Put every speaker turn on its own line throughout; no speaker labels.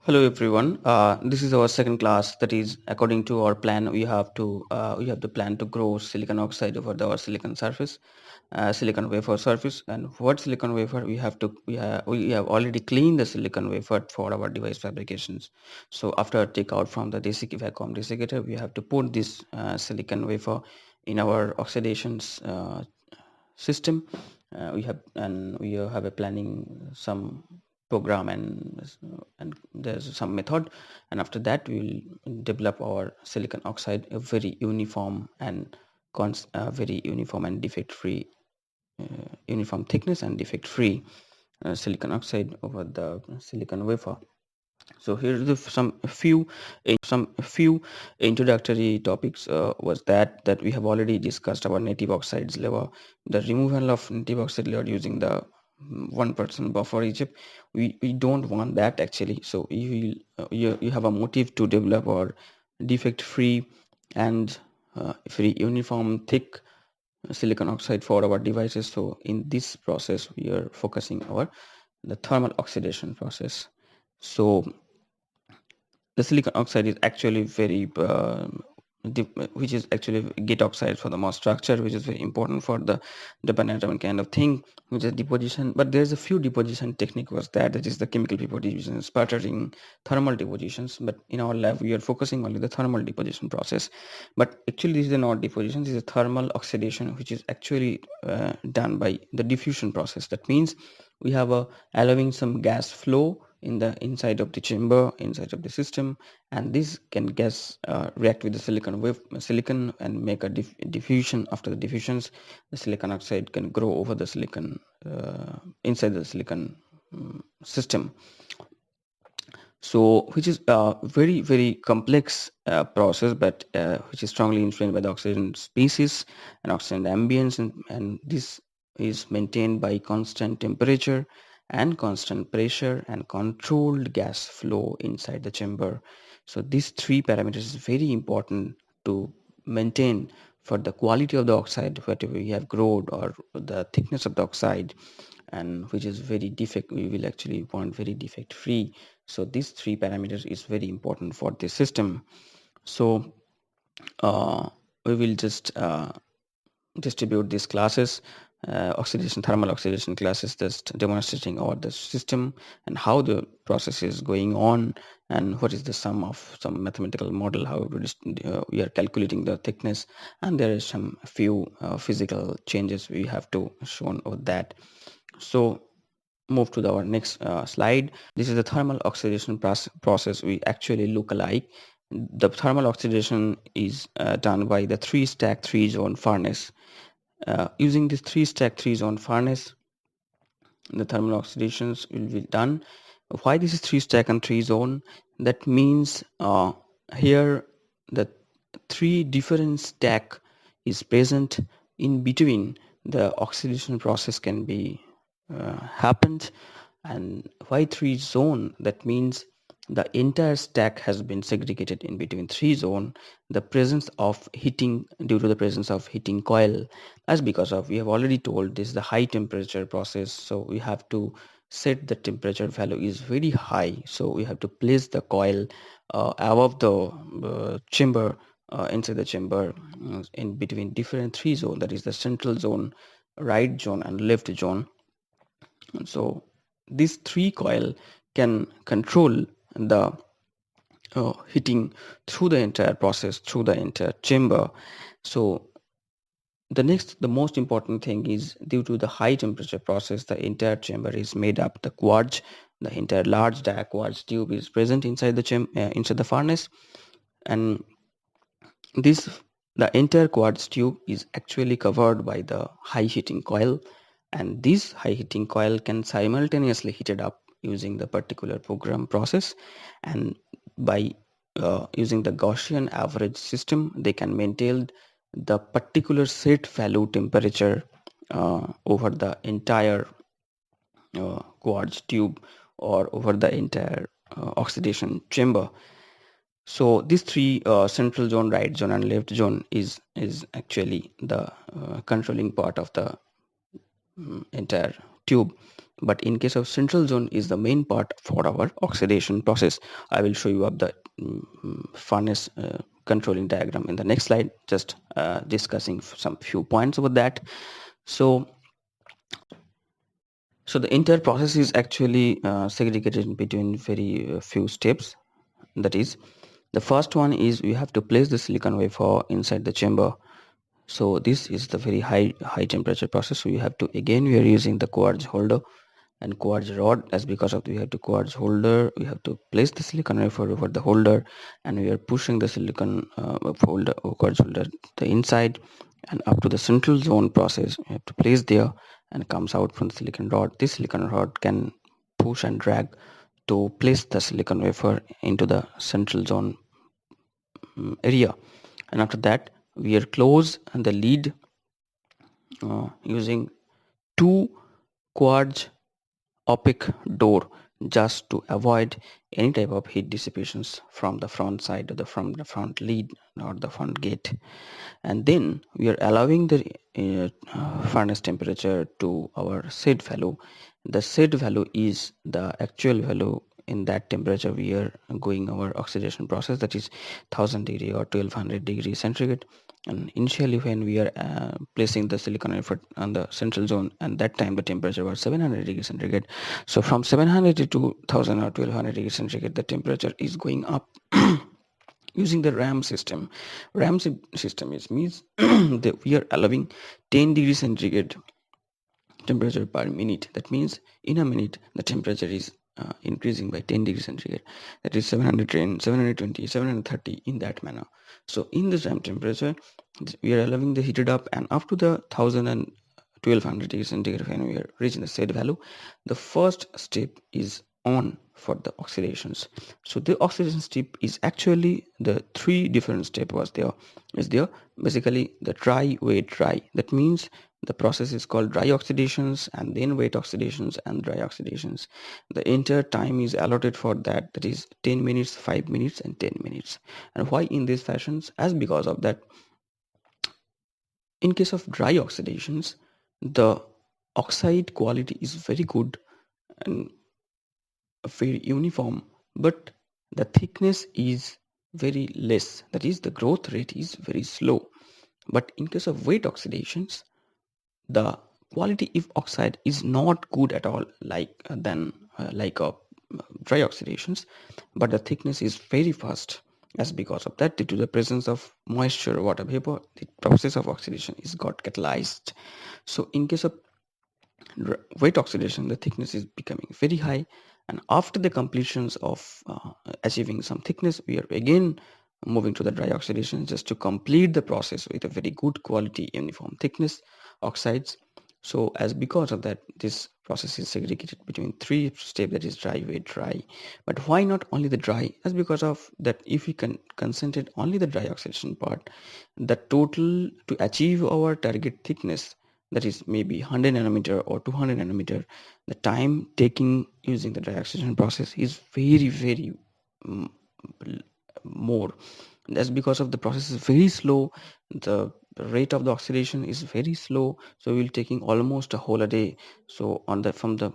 Hello everyone. This is our second class. That is, according to our plan, we have the plan to grow silicon oxide over our silicon surface, silicon wafer surface. And what silicon wafer we have already cleaned the silicon wafer for our device fabrications. So after take out from the vacuum desiccator, we have to put this silicon wafer in our oxidations system. We have a planning some program and there's some method, and after that we will develop our silicon oxide a very uniform and very uniform and defect free, uniform thickness and defect free silicon oxide over the silicon wafer. So here are some few introductory topics. Was that we have already discussed our native oxides level, the removal of native oxide layer using the 1% buffer Egypt. We don't want that actually. So you have a motive to develop our defect free and very uniform thick silicon oxide for our devices. So in this process we are focusing our the thermal oxidation process. So the silicon oxide is actually which is actually gate oxide for the mass structure, which is very important for the dependent kind of thing, which is deposition. But there's a few deposition technique was that is the chemical deposition, sputtering, thermal depositions. But in our lab we are focusing only the thermal deposition process. But actually this is not deposition, this is a thermal oxidation, which is actually done by the diffusion process. That means we have a allowing some gas flow in the inside of the chamber, inside of the system, and this can gas react with the silicon and make a diffusion. After the diffusions, the silicon oxide can grow over the silicon inside the silicon system. So which is a very complex process, but which is strongly influenced by the oxygen species and oxygen ambience, and this is maintained by constant temperature and constant pressure and controlled gas flow inside the chamber. So these three parameters is very important to maintain for the quality of the oxide, whatever we have grown, or the thickness of the oxide, and which is very defect, we will actually want very defect free. So these three parameters is very important for this system. So we will just distribute these classes, oxidation thermal oxidation classes, just demonstrating our the system and how the process is going on, and what is the sum of some mathematical model, how we are calculating the thickness, and there is some few physical changes we have to shown over that. So move to our next slide. This is the thermal oxidation process we actually look alike. The thermal oxidation is done by the three stack three zone furnace. Using this three stack three zone furnace, the thermal oxidations will be done. Why this is three stack and three zone? That means here the three different stack is present in between. The oxidation process can be happened. And why three zone? That means the entire stack has been segregated in between three zone. The presence of heating, due to the presence of heating coil, that's because of, we have already told, this is the high temperature process. So we have to set the temperature value is very high, so we have to place the coil above the chamber, inside the chamber, in between different three zone, that is the central zone, right zone and left zone. So these three coil can control the heating through the entire process, through the entire chamber. So the most important thing is, due to the high temperature process, the entire chamber is made up the quartz. The entire large dia quartz tube is present inside inside the furnace, and this the entire quartz tube is actually covered by the high heating coil, and this high heating coil can simultaneously heat it up using the particular program process. And by using the Gaussian average system, they can maintain the particular set value temperature over the entire quartz tube, or over the entire oxidation chamber. So these three, central zone, right zone and left zone, is actually the controlling part of the entire tube. but in case of central zone is the main part for our oxidation process. I will show you up the furnace controlling diagram in the next slide, just discussing some few points about that. So the entire process is actually segregated between very few steps. That is, the first one is we have to place the silicon wafer inside the chamber. So this is the very high temperature process. So you have to, again, we are using the quartz holder and quartz rod. As because of we have to quartz holder, we have to place the silicon wafer over the holder, and we are pushing the silicon holder or quartz holder the inside and up to the central zone process. We have to place there and comes out from the silicon rod. This silicon rod can push and drag to place the silicon wafer into the central zone area. And after that, we are close and the lid using two quartz opaque door, just to avoid any type of heat dissipations from the front side or from the front lead or the front gate. And then we are allowing the furnace temperature to our set value. The set value is the actual value. In that temperature we are going our oxidation process, that is 1000 degree or 1200 degree centigrade. And initially when we are placing the silicon wafer on the central zone, and that time the temperature was 700 degree centigrade. So from 700 to 1000 or 1200 degree centigrade, the temperature is going up using the RAM system. System is means that we are allowing 10 degrees centigrade temperature per minute. That means in a minute the temperature is increasing by 10 degrees centigrade. That is 710, 720, 730, in that manner. So in this RAM temperature we are allowing the heated up, and up to the 1000 and 1200 degrees centigrade when we are reaching the set value, the first step is on for the oxidations. So the oxidation step is actually the three different step was there is there basically the dry, wet, dry. That means the process is called dry oxidations, and then wet oxidations and dry oxidations. The entire time is allotted for that, that is 10 minutes, 5 minutes and 10 minutes. And why in these fashions? As because of that, in case of dry oxidations, the oxide quality is very good and very uniform, but the thickness is very less, that is the growth rate is very slow. But in case of wet oxidations, the quality of oxide is not good at all, like dry oxidations, but the thickness is very fast. As because of that, due to the presence of moisture, water vapor, the process of oxidation is got catalyzed. So in case of wet oxidation, the thickness is becoming very high, and after the completions of achieving some thickness, we are again moving to the dry oxidation just to complete the process with a very good quality uniform thickness oxides. So as because of that, this process is segregated between three steps, that is dry, wet, dry. But why not only the dry? As because of that, if we can concentrate only the dry oxidation part, the total to achieve our target thickness, that is maybe 100 nanometer or 200 nanometer, the time taking using the dry oxidation process is very mm, more. That's because of the process is very slow, the rate of the oxidation is very slow, so we'll taking almost a whole a day. So on the from the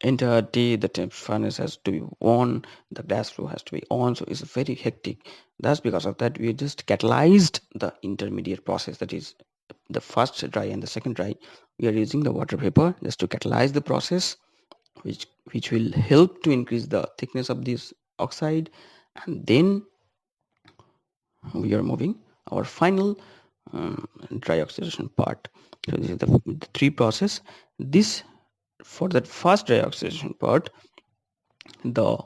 entire day, the temp furnace has to be on, the gas flow has to be on, so it's very hectic. That's because of that we just catalyzed the intermediate process, that is the first dry and the second dry. We are using the water vapor just to catalyze the process, which will help to increase the thickness of this oxide. And then we are moving our final dry oxidation part. So this is the three process. This for that first dry oxidation part, the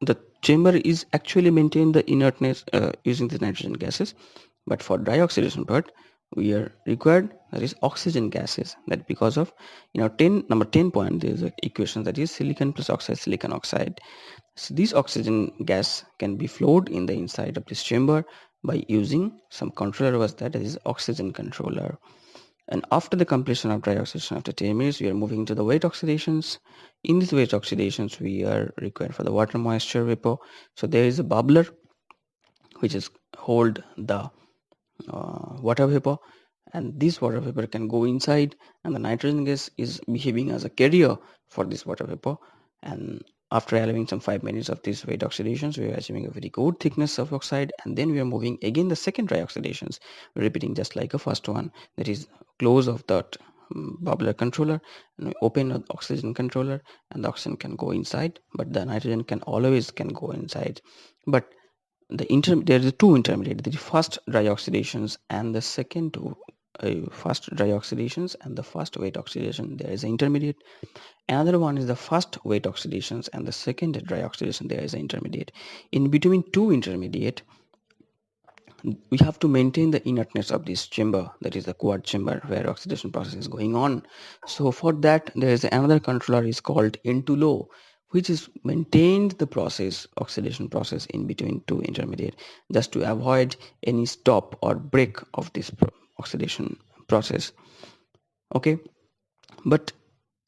the chamber is actually maintain the inertness using the nitrogen gases. But for dry oxidation part, we are required, that is oxygen gases. That because of 10 number 10 point, there is an equation, that is silicon plus oxide, silicon oxide. So this oxygen gas can be flowed in the inside of this chamber by using some controller, was that is oxygen controller. And after the completion of dry oxidation, after 10 minutes, we are moving to the wet oxidations. In these wet oxidations, we are required for the water moisture vapor. So there is a bubbler which is hold the water vapor, and this water vapor can go inside, and the nitrogen gas is behaving as a carrier for this water vapor. And after allowing some 5 minutes of these weight oxidations, we are achieving a very good thickness of oxide, and then we are moving again the second dry oxidations, repeating just like a first one. That is, close of that bubbler controller, and we open the oxygen controller, and the oxygen can go inside, but the nitrogen can always can go inside. But there are two intermediate, the first dry oxidations and the second first dry oxidations and the first weight oxidation, there is an intermediate. Another one is the first weight oxidations and the second dry oxidation, there is an intermediate. In between two intermediate, we have to maintain the inertness of this chamber, that is the quad chamber where oxidation process is going on. So for that, there is another controller is called N2 low, which is maintained the process, oxidation process, in between two intermediate, just to avoid any stop or break of this oxidation process. Okay, but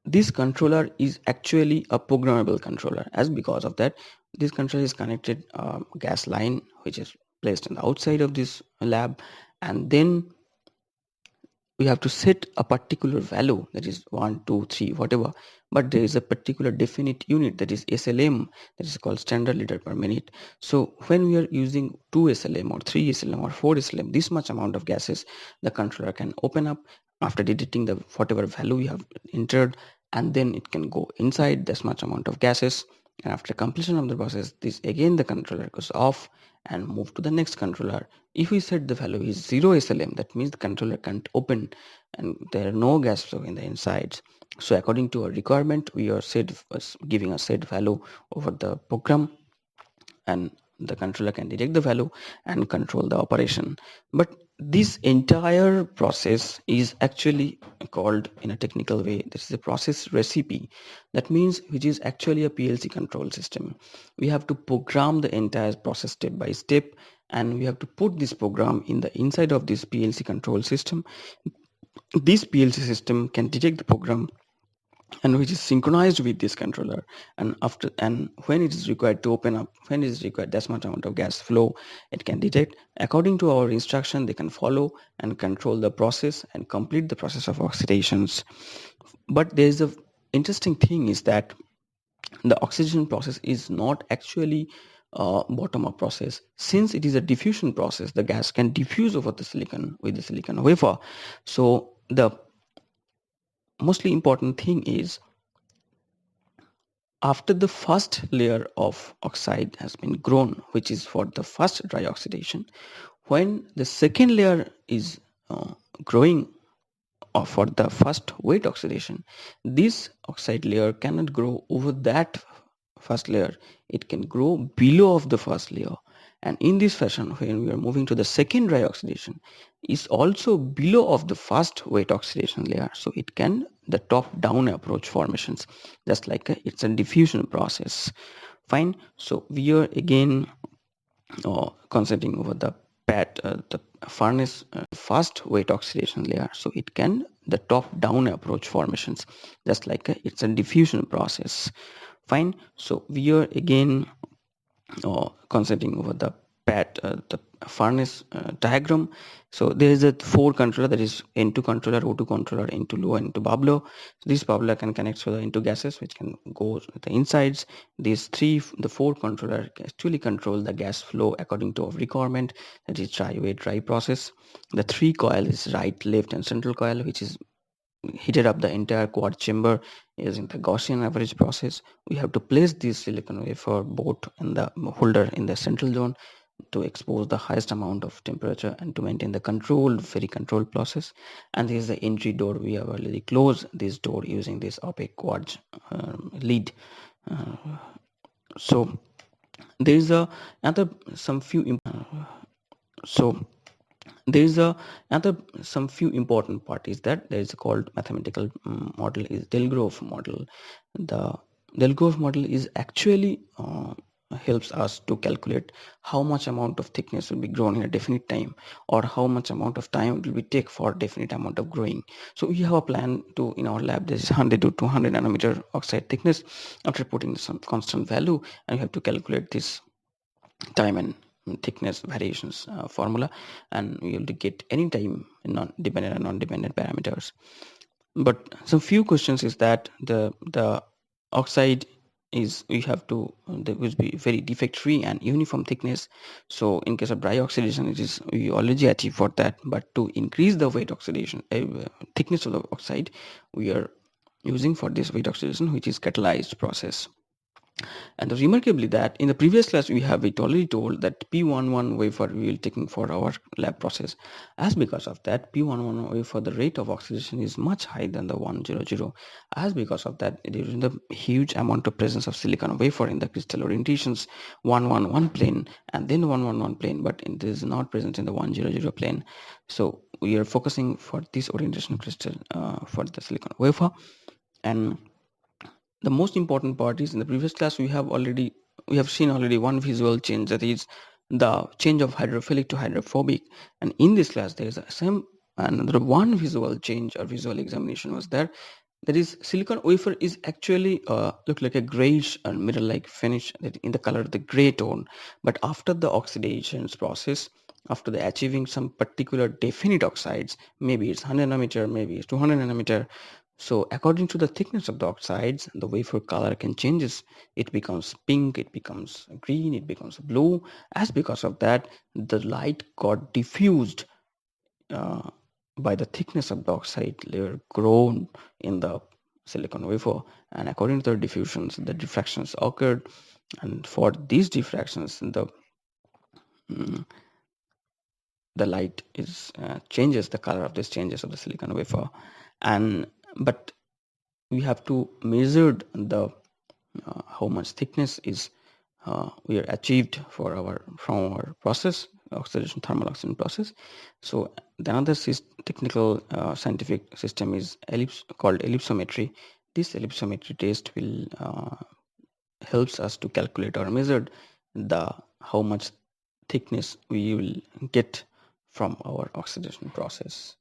this controller is actually a programmable controller, as because of that this controller is connected gas line which is placed on the outside of this lab, and then we have to set a particular value, that is 1 2 3 whatever, but there is a particular definite unit, that is SLM, that is called standard liter per minute. So when we are using 2 SLM or 3 SLM or 4 SLM, this much amount of gases the controller can open up after detecting the whatever value we have entered, and then it can go inside this much amount of gases, and after completion of the process, this again the controller goes off and move to the next controller. If we set the value is 0 SLM, that means the controller can't open and there are no gas flow in the insides. So according to our requirement, we are giving a set value over the program, and the controller can detect the value and control the operation. But this entire process is actually called in a technical way, this is a process recipe. That means which is actually a PLC control system. We have to program the entire process step by step, and we have to put this program in the inside of this PLC control system. This PLC system can detect the program and which is synchronized with this controller, and after and when it is required to open up, when it is required that much amount of gas flow, it can detect according to our instruction. They can follow and control the process and complete the process of oxidations. But there is a interesting thing is that the oxidation process is not actually a bottom up process. Since it is a diffusion process, the gas can diffuse over the silicon with the silicon wafer. So the mostly important thing is, after the first layer of oxide has been grown, which is for the first dry oxidation, when the second layer is growing for the first wet oxidation, this oxide layer cannot grow over that first layer. It can grow below of the first layer, and in this fashion, when we are moving to the second dry oxidation, is also below of the first wet oxidation layer, so it can the top down approach formations, just like it's a diffusion process. Fine. So we are again concentrating over the furnace fast weight oxidation layer, so it can the top down approach formations, just like it's a diffusion process. Fine. So we are again concentrating over the furnace diagram. So there is a four controller, that is N2 controller, O2 controller, N2 low, and N2 bubbler. So this bubbler can connect to the N2 gases which can go to the insides. The four controller actually control the gas flow according to our requirement, that is dry wet dry process. The three coil is right, left, and central coil, which is heated up the entire quad chamber using the Gaussian average process. We have to place this silicon wafer both in the holder in the central zone to expose the highest amount of temperature and to maintain the very controlled process. And this is the entry door. We have already closed this door using this opaque quartz lead. Uh, so there is a another some few so there is a another some few important part is that there is a called mathematical model is Delgrove model. The Delgrove model is actually helps us to calculate how much amount of thickness will be grown in a definite time, or how much amount of time it will be take for definite amount of growing. So we have a plan to in our lab, there is 100 to 200 nanometer oxide thickness after putting some constant value, and we have to calculate this time and thickness variations formula, and we will get anytime non-dependent and non-dependent parameters. But some few questions is that the oxide is, we have to, there will be very defect free and uniform thickness. So in case of dry oxidation, it is, we already achieve for that, but to increase the weight oxidation thickness of the oxide, we are using for this weight oxidation, which is catalyzed process. And remarkably that in the previous class we have it already told that P11 wafer we will taking for our lab process. As because of that, P11 wafer, the rate of oxidation is much higher than the 100. As because of that, it is in the huge amount of presence of silicon wafer in the crystal orientations 111 plane and then 111 plane, but it is not present in the 100 plane. So we are focusing for this orientation crystal for the silicon wafer. And the most important part is, in the previous class we have seen already one visual change, that is the change of hydrophilic to hydrophobic. And in this class there is a same another one visual change or visual examination was there. That is, silicon wafer is actually look like a grayish or mirror like finish, that in the color of the gray tone. But after the oxidation process, after the achieving some particular definite oxides, maybe it's 100 nanometer, maybe it's 200 nanometer, so according to the thickness of the oxides, the wafer color can changes. It becomes pink, it becomes green, it becomes blue. As because of that, the light got diffused uh, by the thickness of the oxide layer grown in the silicon wafer. And according to the diffusions, the diffractions occurred. And for these diffractions, mm, the light is changes the color of these changes of the silicon wafer. And but we have to measure the how much thickness is we are achieved for our from our process, oxidation thermal oxidation process. So the another technical scientific system is called ellipsometry. This ellipsometry test will helps us to calculate or measure the how much thickness we will get from our oxidation process.